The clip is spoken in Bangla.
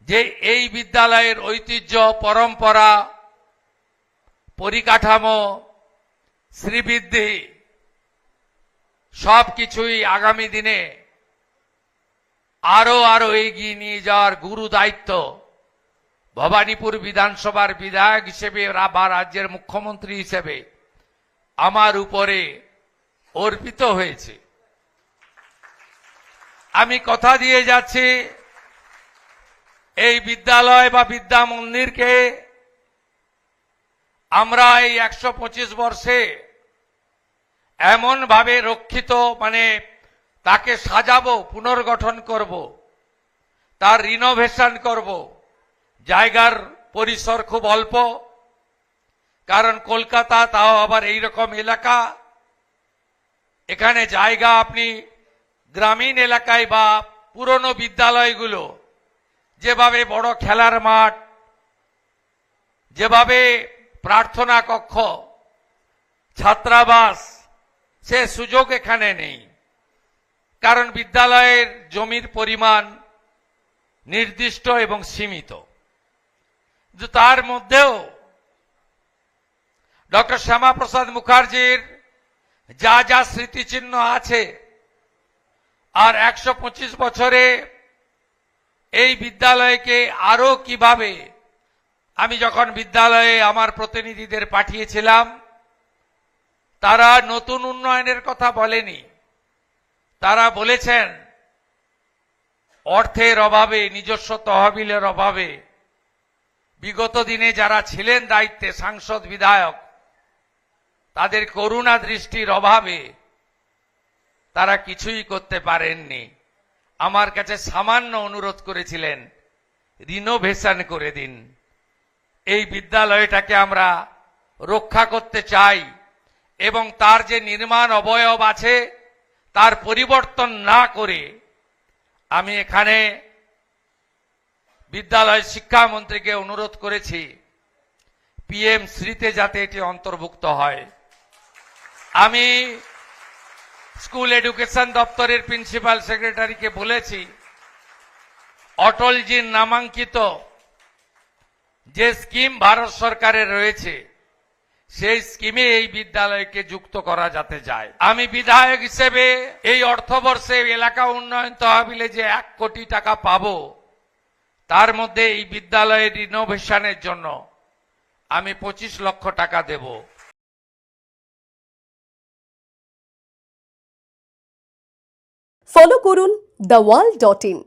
যে এই বিদ্যালয়ের ঐতিহ্য, পরম্পরা, পরিকাঠামো, শ্রীবৃদ্ধি সবকিছুই আগামী দিনে আরো এগিয়ে নিয়ে যাওয়ার গুরু দায়িত্ব ভবানীপুর বিধানসভার বিধায়ক হিসেবে বা রাজ্যের মুখ্যমন্ত্রী হিসেবে আমার উপরে অর্পিত হয়েছে। আমি কথা দিয়ে যাচ্ছি, এই বিদ্যালয় বা বিদ্যা মন্দিরকে আমরা এই 125 বর্ষে এমন ভাবে রক্ষিত, তাকে সাজাবো, পুনর্গঠন করব, তার রিনোভেশন করব। জায়গার পরিসর খুব অল্প, কারণ কলকাতা তাও আবার এইরকম এলাকা, এখানে জায়গা আপনি গ্রামীণ এলাকায় বা পুরনো বিদ্যালয়গুলো যেভাবে বড় খেলার মাঠ, যেভাবে প্রার্থনা কক্ষ, ছাত্রাবাস, সে সুযোগ এখানে নেই, কারণ বিদ্যালয়ের জমির পরিমাণ নির্দিষ্ট এবং সীমিত। তার মধ্যেও ডক্টর শ্যামাপ্রসাদ মুখার্জির যা যা স্মৃতিচিহ্ন আছে, আর 125 বছরে এই বিদ্যালয়কে আরো কিভাবে, আমি যখন বিদ্যালয়ে আমার প্রতিনিধিদের পাঠিয়েছিলাম, তারা নতুন উন্নয়নের কথা বলেনি, তারা বলেছেন অর্থের অভাবে, নিজস্ব তহবিলের অভাবে, বিগত দিনে যারা ছিলেন দায়িত্বে, সাংসদ, বিধায়ক, তাদের করুণা দৃষ্টির অভাবে তারা কিছুই করতে পারেননি। আমার কাছে সামান্য অনুরোধ করেছিলেন, রিনোভেশন করে দিন, এই বিদ্যালয়টাকে আমরা রক্ষা করতে চাই এবং তার যে নির্মাণ অবয়ব আছে তার পরিবর্তন না করে আমি এখানে বিদ্যালয় শিক্ষামন্ত্রীকে অনুরোধ করেছি পিএম শ্রীতে যাতে এটি অন্তর্ভুক্ত হয়। আমি স্কুল এডুকেশন দপ্তরের প্রিন্সিপাল সেক্রেটারিকে বলেছি, অটলজির নামাঙ্কিত যে স্কিম ভারত সরকারের রয়েছে সেই স্কিমে এই বিদ্যালয়কে যুক্ত করা যাতে যায়। আমি বিধায়ক হিসেবে এই অর্থবর্ষে এলাকা উন্নয়ন তহবিলে যে 1 কোটি টাকা পাবো, তার মধ্যে এই বিদ্যালয়ের রিনোভেশনের জন্য আমি 25 লক্ষ টাকা দেব। ফলো করুন theworld.in।